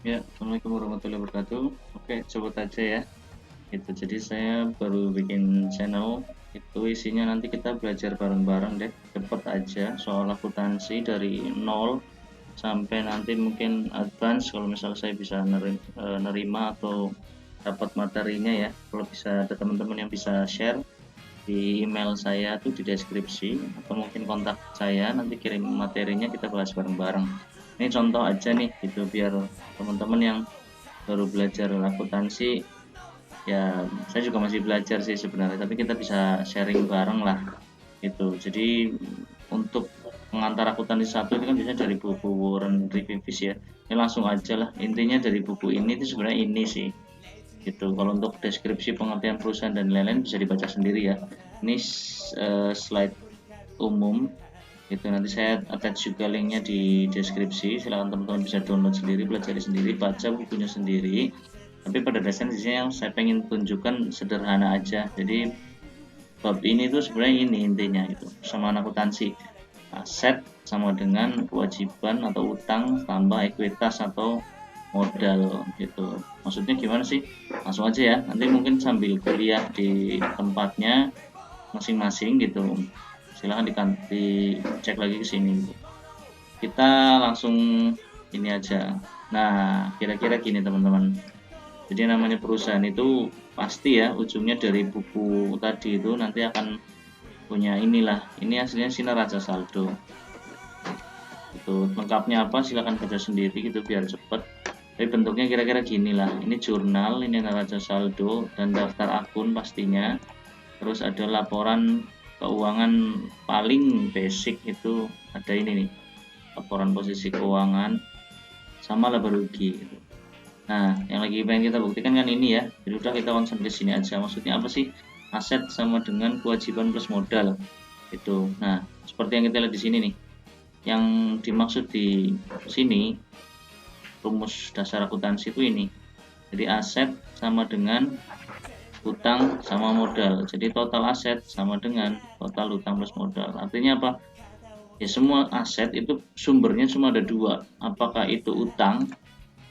Ya, Assalamualaikum warahmatullahi wabarakatuh. Oke, sebut aja ya. Jadi saya baru bikin channel. Itu isinya nanti kita belajar bareng-bareng deh. Cepet aja soal akuntansi dari nol sampai nanti mungkin advance kalau misal saya bisa nerima atau dapat materinya ya. Kalau bisa ada teman-teman yang bisa share di email saya tuh di deskripsi atau mungkin kontak saya, nanti kirim materinya kita bahas bareng-bareng. Ini contoh aja nih gitu biar teman-teman yang baru belajar akuntansi, ya saya juga masih belajar sih sebenarnya, tapi kita bisa sharing bareng lah gitu. Jadi untuk pengantar akuntansi satu itu kan biasanya dari buku Warren Reviews ya. Ini langsung aja lah, intinya dari buku ini itu sebenarnya ini sih gitu. Kalau untuk deskripsi pengertian perusahaan dan lain-lain bisa dibaca sendiri ya. Ini slide umum itu, nanti saya attach juga linknya di deskripsi, silahkan teman-teman bisa download sendiri, pelajari sendiri, baca bukunya sendiri. Tapi pada dasarnya di sini yang saya pengen tunjukkan sederhana aja. Jadi bab ini tuh sebenarnya ini intinya itu, sama akuntansi. Aset sama dengan kewajiban atau utang tambah ekuitas atau modal gitu. Maksudnya gimana sih? Langsung aja ya. Nanti mungkin sambil kuliah di tempatnya masing-masing gitu. Silahkan dicek lagi ke sini. Kita langsung ini aja. Nah, kira-kira gini teman-teman. Jadi namanya perusahaan itu pasti ya ujungnya dari buku tadi itu nanti akan punya inilah. Ini aslinya sinar raja saldo. Itu lengkapnya apa silahkan baca sendiri gitu biar cepet. Tapi bentuknya kira-kira gini lah. Ini jurnal, ini neraca saldo dan daftar akun pastinya. Terus ada laporan keuangan paling basic itu ada ini nih. Laporan posisi keuangan sama laba rugi gitu. Nah, yang lagi pengen kita buktikan kan ini ya. Jadi udah kita konsen ke sini aja. Maksudnya apa sih? Aset sama dengan kewajiban plus modal. Itu. Nah, seperti yang kita lihat di sini nih. Yang dimaksud di sini rumus dasar akuntansi itu ini. Jadi aset sama dengan utang sama modal. Jadi total aset sama dengan total utang plus modal. Artinya apa? Ya semua aset itu sumbernya cuma ada dua. Apakah itu utang,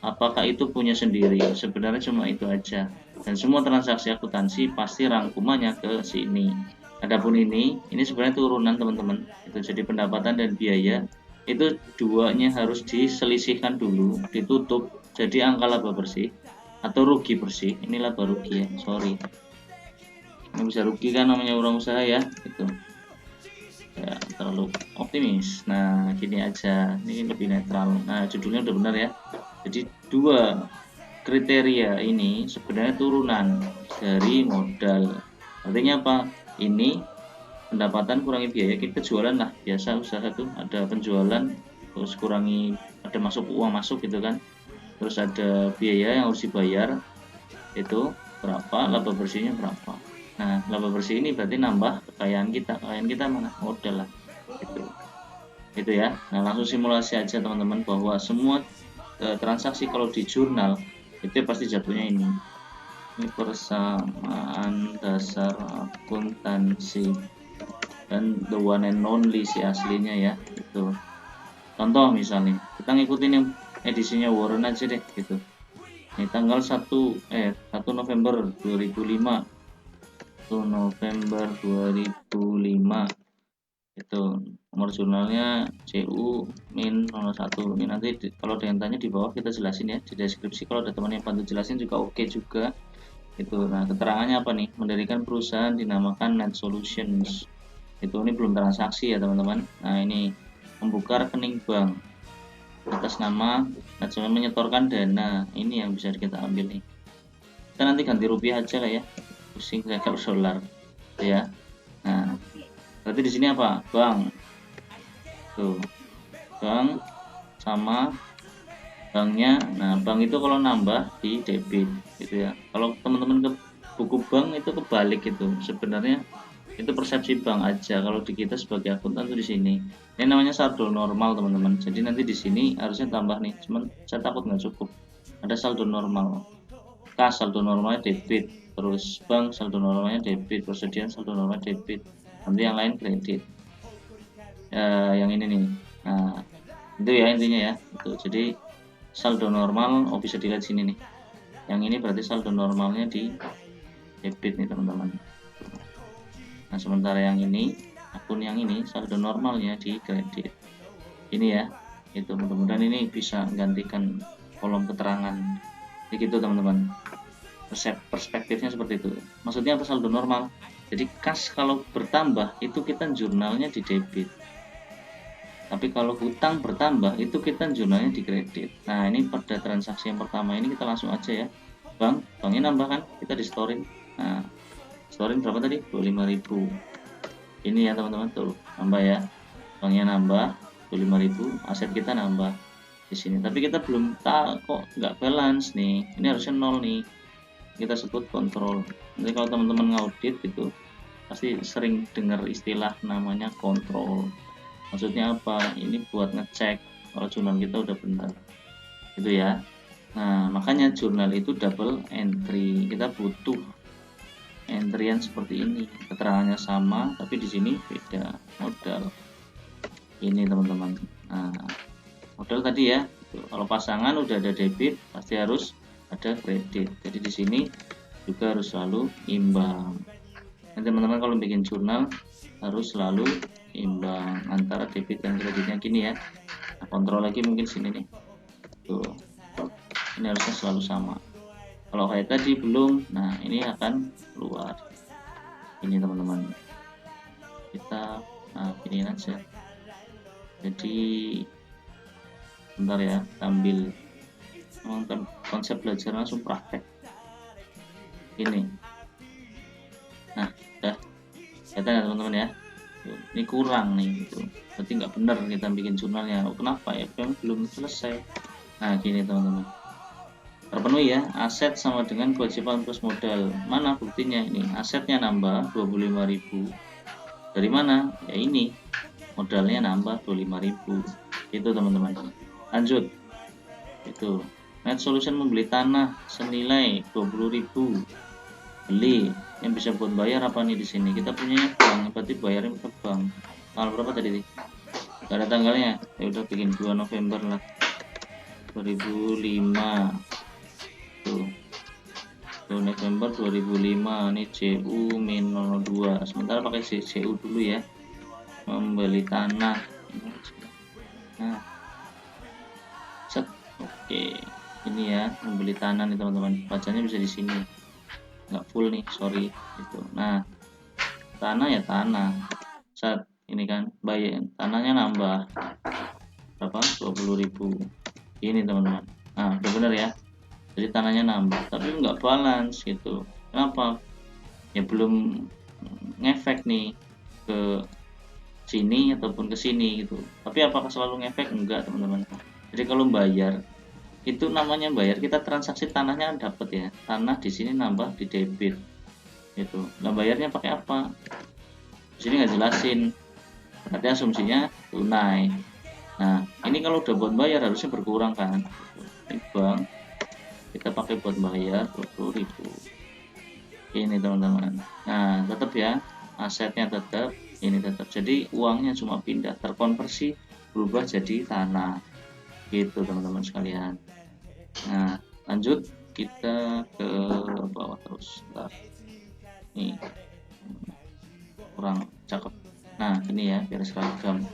apakah itu punya sendiri. Sebenarnya cuma itu aja. Dan semua transaksi akuntansi pasti rangkumannya ke sini. Adapun ini sebenarnya turunan teman-teman. Itu jadi pendapatan dan biaya itu duanya harus diselisihkan dulu, ditutup jadi angka laba bersih atau rugi bersih. Ini laba rugi ya, sorry. Ini bisa rugi kan namanya orang usaha ya, itu ya terlalu optimis. Nah gini aja, ini lebih netral. Nah judulnya udah benar ya. Jadi dua kriteria ini sebenarnya turunan dari modal. Artinya apa? Ini pendapatan kurangi biaya, kita jualan lah, biasa usaha tuh ada penjualan terus kurangi ada masuk uang masuk gitu kan, terus ada biaya yang harus dibayar itu berapa, laba bersihnya berapa. Nah laba bersih ini berarti nambah kekayaan kita mana, modal lah itu ya. Nah langsung simulasi aja teman-teman bahwa semua transaksi kalau di jurnal itu pasti jatuhnya ini persamaan dasar akuntansi dan the one and only si aslinya ya. Itu contoh misalnya kita ngikutin yang edisinya Warren aja deh gitu. Ini tanggal 1 November 2005, 1 November 2005 itu nomor jurnalnya CU-01. Ini nanti kalau ada yang tanya di bawah kita jelasin ya di deskripsi, kalau ada teman yang bantu jelasin juga oke juga itu. Nah keterangannya apa nih, mendirikan perusahaan dinamakan Net Solutions. Itu ini belum transaksi ya teman-teman. Nah ini membuka rekening bank atas nama Net Solutions, menyetorkan dana, ini yang bisa kita ambil nih. Kita nanti ganti rupiah aja lah ya, pusing saya kalau dolar ya. Nah berarti di sini apa, bank tuh, bank sama banknya. Nah bank itu kalau nambah di debit gitu ya. Kalau teman-teman ke buku bank itu kebalik itu sebenarnya, itu persepsi bank aja. Kalau di kita sebagai akuntan tuh di sini ini namanya saldo normal teman-teman. Jadi nanti di sini harusnya tambah nih, cuman saya takut nggak cukup, ada saldo normal. Kas saldo normalnya debit, terus bank saldo normalnya debit, persediaan saldo normalnya debit, nanti yang lain kredit. Yang ini nih. Nah itu ya intinya ya itu. Jadi saldo normal, oh bisa dilihat sini nih, yang ini berarti saldo normalnya di debit nih teman-teman. Nah sementara yang ini, akun yang ini saldo normalnya di kredit. Ini ya, itu mudah-mudahan ini bisa menggantikan kolom keterangan begitu teman-teman. Perspektifnya seperti itu. Maksudnya apa saldo normal? Jadi kas kalau bertambah itu kita jurnalnya di debit, tapi kalau hutang bertambah itu kita jurnalnya di kredit. Nah ini pada transaksi yang pertama ini kita langsung aja ya, banknya nambah kan, kita di storing. Nah storing berapa tadi? 25.000. Ini ya teman-teman, tuh nambah ya, banknya nambah 25.000, aset kita nambah di sini. Tapi kita belum tahu kok nggak balance nih, ini harusnya nol nih, kita sebut kontrol. Nanti kalau teman-teman ngaudit itu pasti sering dengar istilah namanya kontrol. Maksudnya apa? Ini buat ngecek kalau jurnal kita udah benar, gitu ya. Nah makanya jurnal itu double entry, kita butuh entryan seperti ini, keterangannya sama tapi di sini beda modal. Ini teman-teman. Nah modal tadi ya, kalau pasangan udah ada debit pasti harus ada kredit, jadi di sini juga harus selalu imbang. Nah, teman-teman kalau bikin jurnal harus selalu imbang antara debit dan kreditnya gini ya. Nah, kontrol lagi mungkin sini nih, tuh ini harusnya selalu sama. Kalau kayak tadi belum, nah ini akan keluar. Ini teman-teman, kita ini aja. Jadi bentar ya, ambil konsep belajar langsung praktek ini. Nah udah kelihatan ya teman-teman ya, ini kurang nih gitu, berarti nggak benar kita bikin jurnalnya. Kenapa ya? Belum selesai. Nah gini teman-teman, terpenuhi ya, aset sama dengan kewajiban plus modal. Mana buktinya? Ini asetnya nambah 25.000, dari mana ya, ini modalnya nambah 25.000, itu teman-teman. Lanjut, itu net solution membeli tanah senilai 20.000, beli. Yang bisa buat bayar apa nih? Di sini kita punya bank, berarti bayarnya ke bank. Tanggal berapa tadi? Gak ada tanggalnya, ya udah bikin 2 November lah 2005. Tuh 2 November 2005, ini CU-02, sementara pakai CU dulu ya, membeli tanah. Nah set, oke, ini ya membeli tanah nih teman-teman, bacanya bisa di sini, nggak full nih, sorry itu. Nah tanah ya tanah, saat ini kan bayar tanahnya nambah berapa? 20.000. Ini teman-teman, nah udah bener ya, jadi tanahnya nambah tapi nggak balance gitu. Kenapa? Ya belum ngefek nih ke sini ataupun ke sini gitu. Tapi apakah selalu ngefek? Enggak teman-teman. Jadi kalau bayar itu namanya bayar, kita transaksi tanahnya dapat ya, tanah di sini nambah di debit gitu. Nah bayarnya pakai apa? Di sini nggak jelasin, berarti asumsinya tunai. Nah ini kalau udah buat bayar harusnya berkurang kan, ini bank kita pakai buat bayar 20.000 ini teman-teman. Nah tetap ya, asetnya tetap, ini tetap, jadi uangnya cuma pindah, terkonversi, berubah jadi tanah gitu teman-teman sekalian. Nah lanjut, kita ke bawah terus. Bentar. Nih kurang cakep. Nah ini ya biar seragam.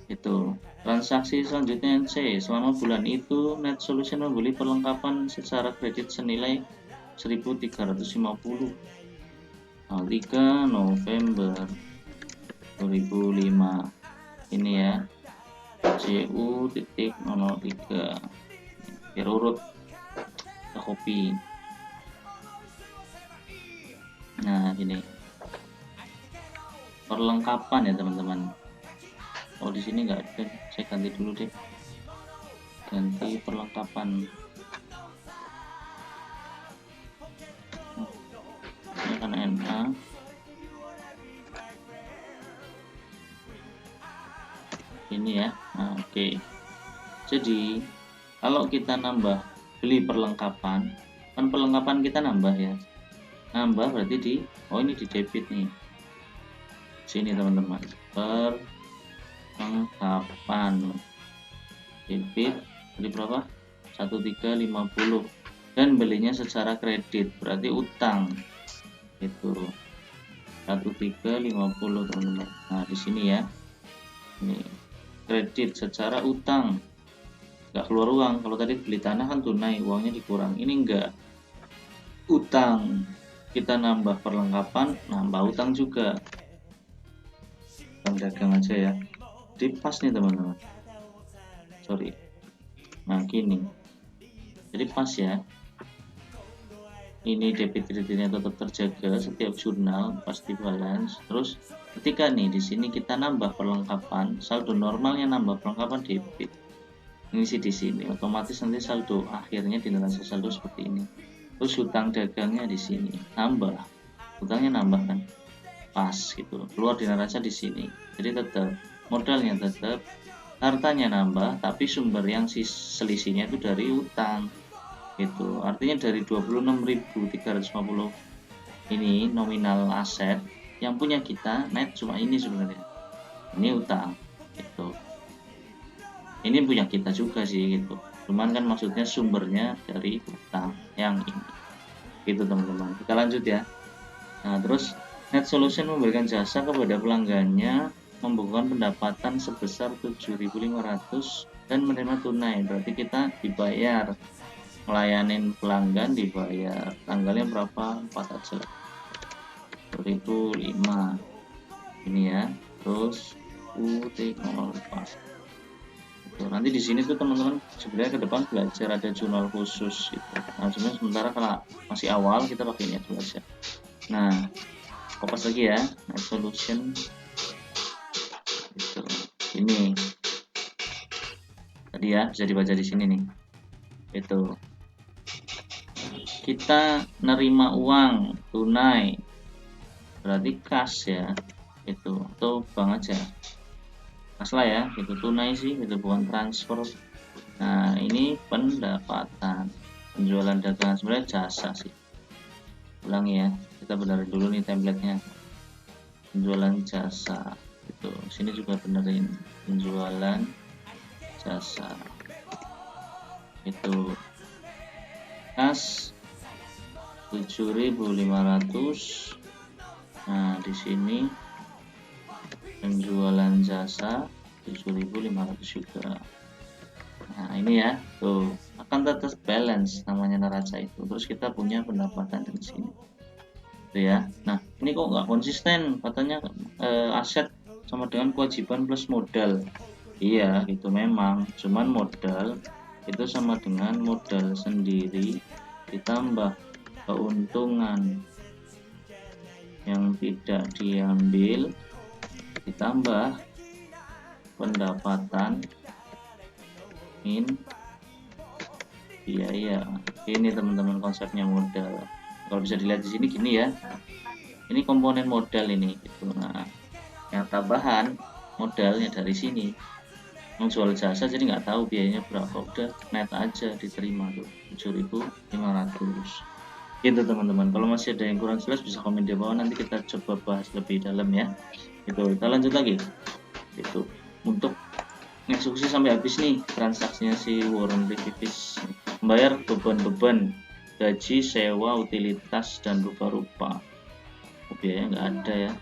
Itu transaksi selanjutnya C, selama bulan itu Net Solution membeli perlengkapan secara kredit senilai 1.350. 3 November 2005, ini ya, CU.03, biar urut, kita copy. Nah ini perlengkapan ya teman-teman. Oh di sini nggak ada, saya ganti dulu deh, ganti perlengkapan. Ini kan NA, ini ya. Nah, oke. Jadi kalau kita nambah beli perlengkapan, kan perlengkapan kita nambah ya, nambah berarti di, oh ini di debit nih, sini teman-teman, perlengkapan debit, beli berapa? 1350 dan belinya secara kredit berarti utang itu 1350 teman-teman. Nah di sini ya, ini kredit secara utang, nggak keluar uang. Kalau tadi beli tanah kan tunai, uangnya dikurang, ini enggak, utang, kita nambah perlengkapan, nambah utang juga, utang dagang aja ya. Jadi pas nih teman-teman, sorry, nah gini, jadi pas ya, ini debit kreditnya tetap terjaga, setiap jurnal pasti balance. Terus ketika nih di sini kita nambah perlengkapan, saldo normalnya nambah perlengkapan debit, ngisi di sini, otomatis nanti saldo akhirnya di neraca saldo seperti ini. Terus hutang dagangnya di sini nambah, hutangnya nambah kan, pas gitu, keluar di neraca di sini. Jadi tetap modalnya tetap, hartanya nambah, tapi sumber yang selisihnya itu dari utang. Itu artinya dari 26.350 ini nominal aset yang punya kita net cuma ini sebenarnya, ini utang gitu, ini punya kita juga sih gitu, cuman kan maksudnya sumbernya dari utang yang ini gitu teman-teman. Kita lanjut ya. Nah terus Net Solution memberikan jasa kepada pelanggannya, membukukan pendapatan sebesar 7.500 dan menerima tunai, berarti kita dibayar, melayanin pelanggan dibayar, tanggalnya berapa, 4 aja, 2005 ini ya. Terus UT04 itu nanti di sini tuh teman-teman sebenarnya ke depan belajar ada jurnal khusus gitu. Nah sebenarnya sementara kalau masih awal kita pakai ini dulu aja. Nah kopas lagi ya, Net Solution itu ini tadi ya, bisa dibaca di sini nih, itu kita nerima uang tunai berarti kas ya, itu atau bank aja, kas lah ya, itu tunai sih, itu bukan transfer. Nah ini pendapatan, penjualan dagangan, sebenarnya jasa sih, ulangi ya, kita benerin dulu nih templatenya, penjualan jasa itu, sini juga benerin penjualan jasa itu, kas 7.500. Nah di sini penjualan jasa 7.500 juga. Nah ini ya, tuh akan tetap balance namanya neraca itu. Terus kita punya pendapatan di sini, tuh ya. Nah ini kok nggak konsisten, katanya aset sama dengan kewajiban plus modal. Iya itu memang, cuman modal itu sama dengan modal sendiri ditambah keuntungan yang tidak diambil ditambah pendapatan min biaya. Ini teman-teman konsepnya modal. Kalau bisa dilihat di sini gini ya, ini komponen modal ini gitu. Nah yang tambahan modalnya dari sini, menjual jasa jadi nggak tahu biayanya berapa, udah net aja diterima tuh 7.500 gitu teman-teman. Kalau masih ada yang kurang jelas bisa komen di bawah, nanti kita coba bahas lebih dalam ya. Itu kita lanjut lagi, itu untuk eksekusi sampai habis nih transaksinya si Warren Buffett, membayar beban-beban gaji, sewa, utilitas dan rupa-rupa. Biaya nggak ada ya,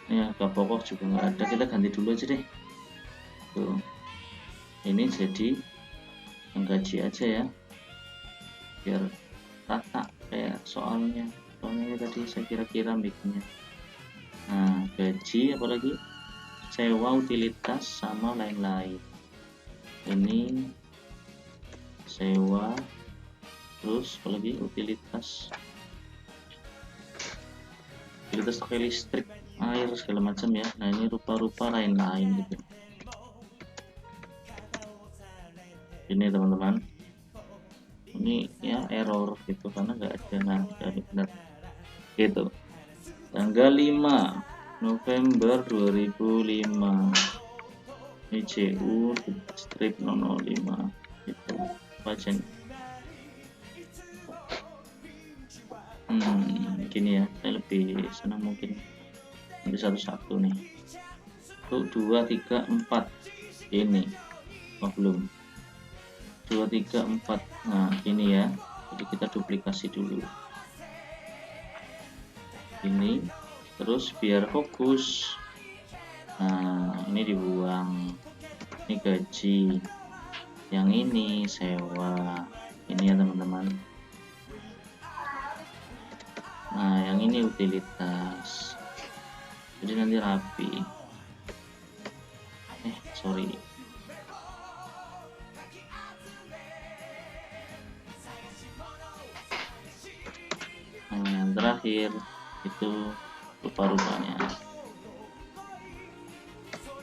ini harga pokok juga nggak ada, kita ganti dulu aja deh tuh, ini jadi menggaji aja ya biar rata kayak soalnya tadi saya kira-kira bikinnya. Nah gaji apalagi, sewa, utilitas sama lain-lain, ini sewa, terus apalagi utilitas pakai listrik, air segala macam ya. Nah ini rupa-rupa lain-lain gitu. Ini teman-teman, ini ya error gitu karena nggak ada. Nah jadi benar gitu, tanggal 5 November 2005 ini CU strip 005 itu pasien. Gini ya, saya lebih senang mungkin ambil satu-satu nih. Untuk 2, 3, 4 ini belum 2 3 4. Nah ini ya, jadi kita duplikasi dulu ini, terus biar fokus. Nah ini dibuang, ini gaji, yang ini sewa, ini ya teman-teman. Nah yang ini utilitas, jadi nanti rapi. Sorry, nah yang terakhir itu rupa-rupanya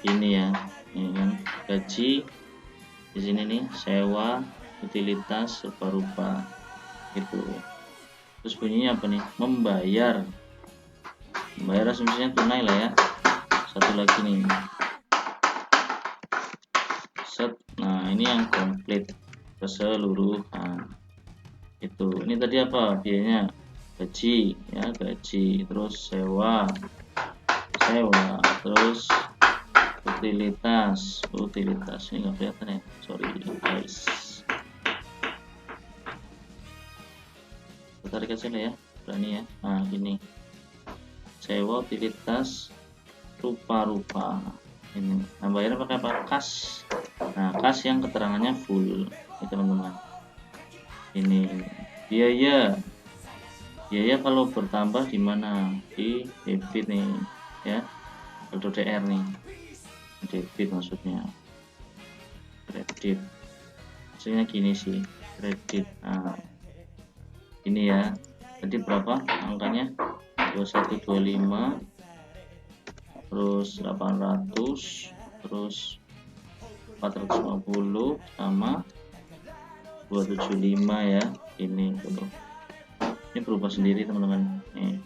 ini ya, ini kan gaji, di sini nih sewa, utilitas, rupa-rupa itu. Terus bunyinya apa nih? Membayar asumsinya tunai lah ya. Satu lagi nih, set. Nah ini yang komplit keseluruhan itu. Ini tadi apa biayanya? Gaji ya, gaji, terus sewa, terus utilitas ini nggak kelihatan ya, sorry guys, tarik aja lah ya, berani ya. Nah ini sewa, utilitas, rupa-rupa ini. Nah bayarnya pakai apa? Kas. Nah kas yang keterangannya full ya teman-teman. Ini biaya kalau bertambah di mana? Di debit nih ya, saldo DR nih, debit maksudnya, kredit maksudnya gini sih, kredit. Nah ini ya, tadi berapa angkanya? 2125, terus 800, terus 450 sama 275 ya. Ini tuh, ini berubah sendiri teman-teman nih.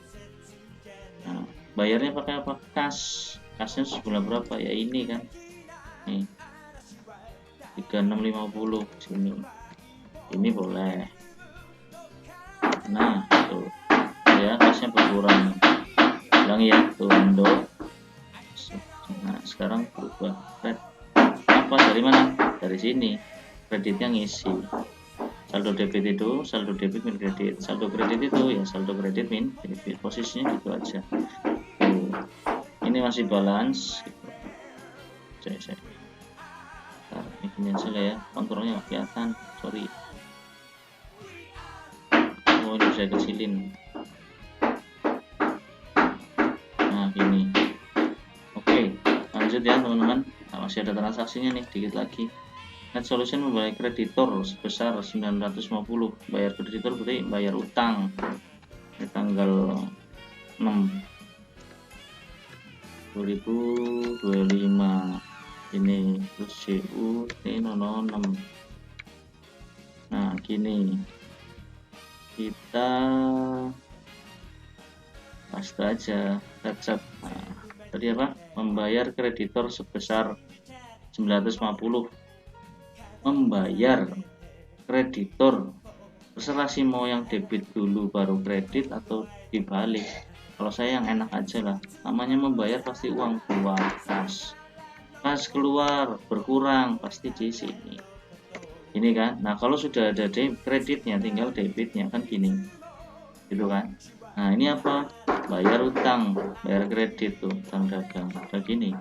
Nah bayarnya pakai apa? Kas. Kasnya sebulan berapa ya, ini kan nih 3650 sini, ini boleh. Nah tuh ya, kasnya berkurang, ulangi ya, tuh Indo. Nah sekarang berubah red apa, dari mana? Dari sini kreditnya ngisi saldo debit itu, saldo debit min kredit, saldo kredit itu ya saldo kredit min debit, posisinya gitu aja. Tuh ini masih balance gitu. Saya ini aja lah ya, kontrolnya nggak kelihatan, sorry. Oh ini bisa kecilin. Nah gini, oke lanjut ya teman-teman. Nah, masih ada transaksinya nih, dikit lagi. Net Solution membayar kreditor sebesar 950. Bayar kreditor berarti bayar utang di tanggal 6 2025 ini, terus CU T006. Nah gini, kita paste aja tetap. Nah, tadi apa? Membayar kreditor sebesar 950. Membayar kreditor, terserah sih mau yang debit dulu baru kredit atau dibalik. Kalau saya yang enak aja lah, namanya membayar pasti uang keluar, kas keluar berkurang pasti di sini, ini kan. Nah kalau sudah ada kreditnya tinggal debitnya kan gini gitu kan. Nah ini apa? Bayar utang, bayar kredit tuh, utang dagang kayak gini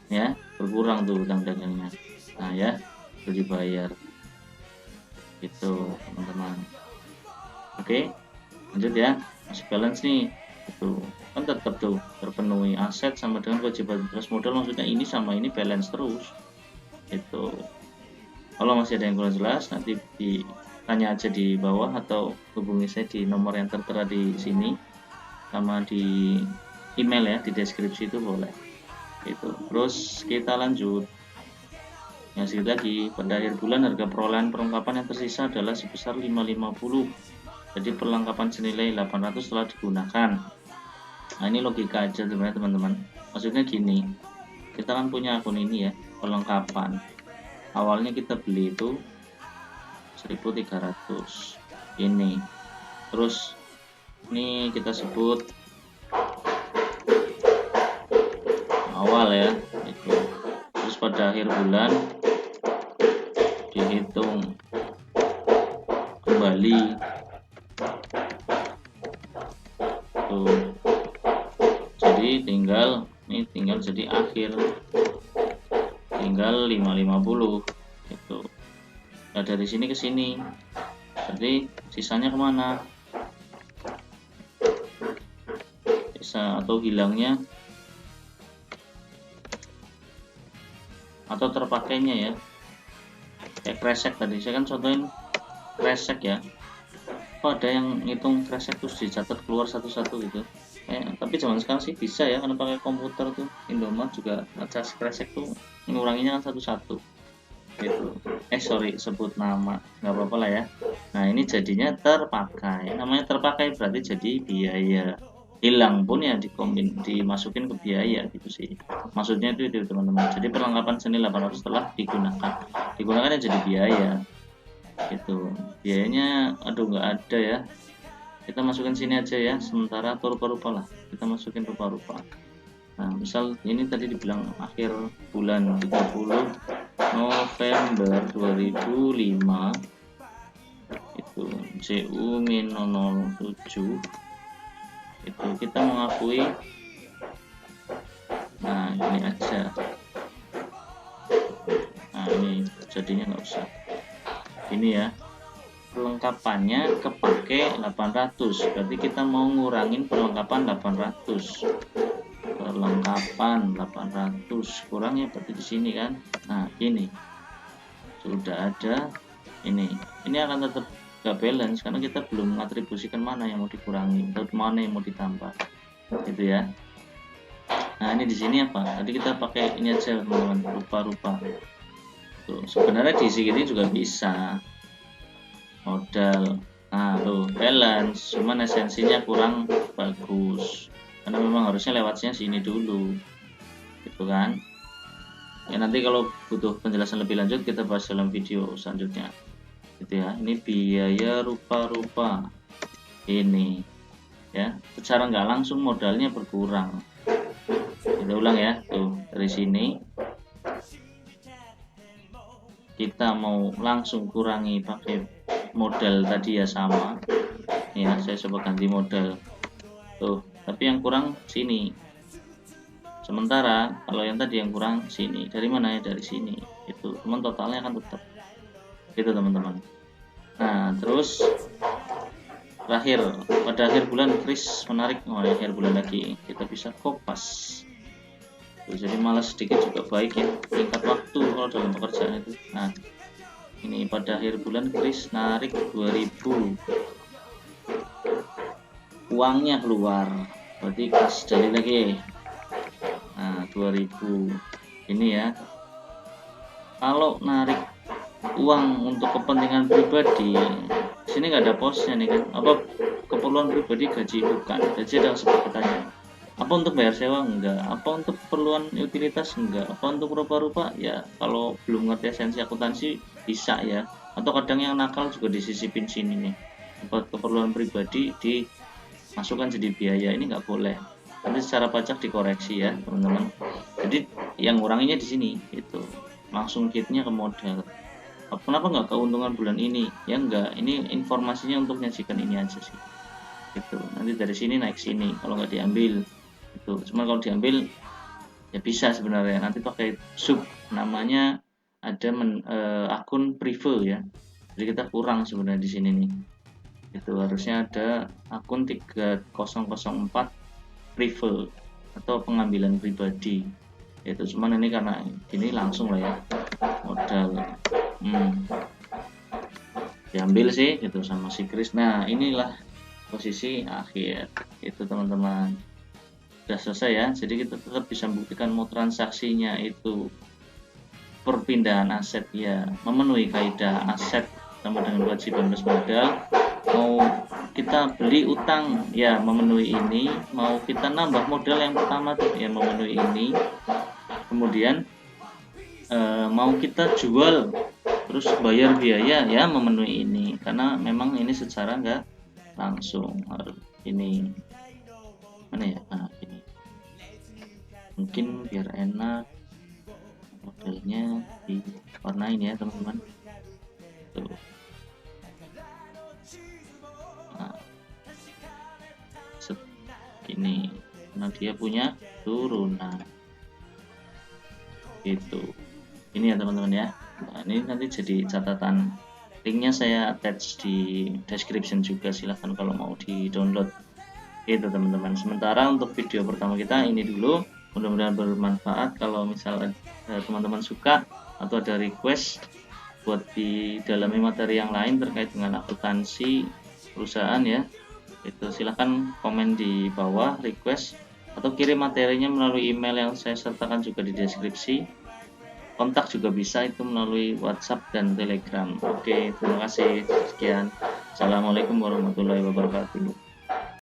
ya, berkurang tuh utang dagangnya. Nah ya udah dibayar gitu teman-teman. Oke lanjut ya, masih balance nih itu kan, tetap tuh terpenuhi aset sama dengan kewajiban batas modal, maksudnya ini sama ini balance terus itu. Kalau masih ada yang kurang jelas nanti ditanya aja di bawah atau hubungi saya di nomor yang tertera di sini sama di email ya, di deskripsi itu boleh itu. Terus kita lanjut yang sedikit lagi, pada akhir bulan harga perolehan perlengkapan yang tersisa adalah sebesar 550. Jadi perlengkapan senilai 800 telah digunakan. Nah ini logika aja sebenarnya teman-teman, maksudnya gini, kita kan punya akun ini ya, perlengkapan awalnya kita beli itu 1300 ini, terus ini kita sebut awal ya itu. Terus pada akhir bulan dihitung kembali tuh. Jadi tinggal jadi akhir, tinggal 550 itu. Nah dari sini ke sini, jadi sisanya kemana? Sisa atau hilangnya atau terpakainya ya, kayak kresek tadi saya kan contohin kresek ya. Oh ada yang ngitung kresek terus dicatat keluar satu-satu gitu. Tapi zaman sekarang sih bisa ya, karena pakai komputer tuh Indomaret juga ngecas kresek tuh nguranginya kan satu-satu gitu. Sorry sebut nama nggak apa-apa lah ya. Nah ini jadinya terpakai, namanya terpakai berarti jadi biaya, hilang pun ya dimasukin ke biaya gitu sih, maksudnya itu teman-teman. Jadi perlengkapan senilai 800 setelah digunakan ya jadi biaya gitu. Biayanya aduh nggak ada ya, kita masukin sini aja ya, sementara atau rupa-rupa lah kita masukin rupa-rupa. Nah misal ini tadi dibilang akhir bulan 30 November 2005 itu CU-007 itu kita mengakui. Nah ini aja, nah ini jadinya nggak usah ini ya, perlengkapannya kepake 800, berarti kita mau ngurangin perlengkapan 800, perlengkapan 800 kurangnya berarti di sini kan. Nah ini sudah ada, ini akan tetap gak balance karena kita belum mengatribusikan mana yang mau dikurangi atau mana yang mau ditambah gitu ya. Nah ini di sini apa, tadi kita pakai ini aja teman-teman, rupa-rupa tuh. Sebenarnya di sini juga bisa modal, nah tuh balance, cuman esensinya kurang bagus karena memang harusnya lewatnya sini dulu gitu kan ya. Nanti kalau butuh penjelasan lebih lanjut kita bahas dalam video selanjutnya gitu ya. Ini biaya rupa-rupa ini ya, secara nggak langsung modalnya berkurang. Kita ulang ya, tuh dari sini kita mau langsung kurangi pakai modal tadi ya sama ya, saya coba ganti modal tuh, tapi yang kurang sini, sementara kalau yang tadi yang kurang sini, dari mana ya, dari sini itu, cuman totalnya akan tetap gitu teman-teman. Nah terus terakhir pada akhir bulan Kris menarik, akhir bulan lagi kita bisa kopas tuh, jadi malas sedikit juga baik ya, singkat waktu kalau dalam pekerjaan itu. Nah ini pada akhir bulan Kris narik 2000, uangnya keluar berarti kas dari lagi. Nah 2000 ini ya, kalau narik uang untuk kepentingan pribadi sini nggak ada posnya nih kan, apa keperluan pribadi gaji bukan, jadi ada kesepakatannya apa untuk bayar sewa enggak, apa untuk keperluan utilitas enggak, apa untuk rupa-rupa ya. Kalau belum ngerti esensi akuntansi bisa ya, atau kadang yang nakal juga disisipin sini nih, buat keperluan pribadi dimasukkan jadi biaya, ini nggak boleh, nanti secara pajak dikoreksi ya teman-teman. Jadi yang nguranginya di sini itu langsung kitnya ke modal. Kenapa nggak keuntungan bulan ini ya, enggak, ini informasinya untuk menyajikan ini aja sih gitu. Nanti dari sini naik sini kalau nggak diambil itu, cuman kalau diambil ya bisa sebenarnya, nanti pakai sub namanya ada akun private ya, jadi kita kurang sebenarnya di sini nih, itu harusnya ada akun 3004 private atau pengambilan pribadi itu, cuman ini karena ini langsung lah ya modal diambil sih gitu sama si Kris. Nah inilah posisi akhir itu teman-teman, udah selesai ya. Jadi kita tetap bisa membuktikan mau transaksinya itu perpindahan aset ya memenuhi kaidah aset sama dengan kewajiban plus modal, mau kita beli utang ya memenuhi ini, mau kita nambah modal yang pertama tuh ya memenuhi ini, kemudian mau kita jual terus bayar biaya ya memenuhi ini, karena memang ini secara nggak langsung harus ini mana ya. Nah ini mungkin biar enak modelnya diwarnain ya teman-teman. tuh. Nah, gini, nah dia punya turunan gitu. Ini ya teman-teman ya. Nah, ini nanti jadi catatan, linknya saya attach di description juga, silahkan kalau mau di download itu teman-teman. Sementara untuk video pertama kita ini dulu, mudah-mudahan bermanfaat. Kalau misalnya teman-teman suka atau ada request buat didalami materi yang lain terkait dengan akuntansi perusahaan ya, itu silahkan komen di bawah request atau kirim materinya melalui email yang saya sertakan juga di deskripsi. Kontak juga bisa itu melalui WhatsApp dan Telegram. Oke, terima kasih. Sekian. Assalamualaikum warahmatullahi wabarakatuh.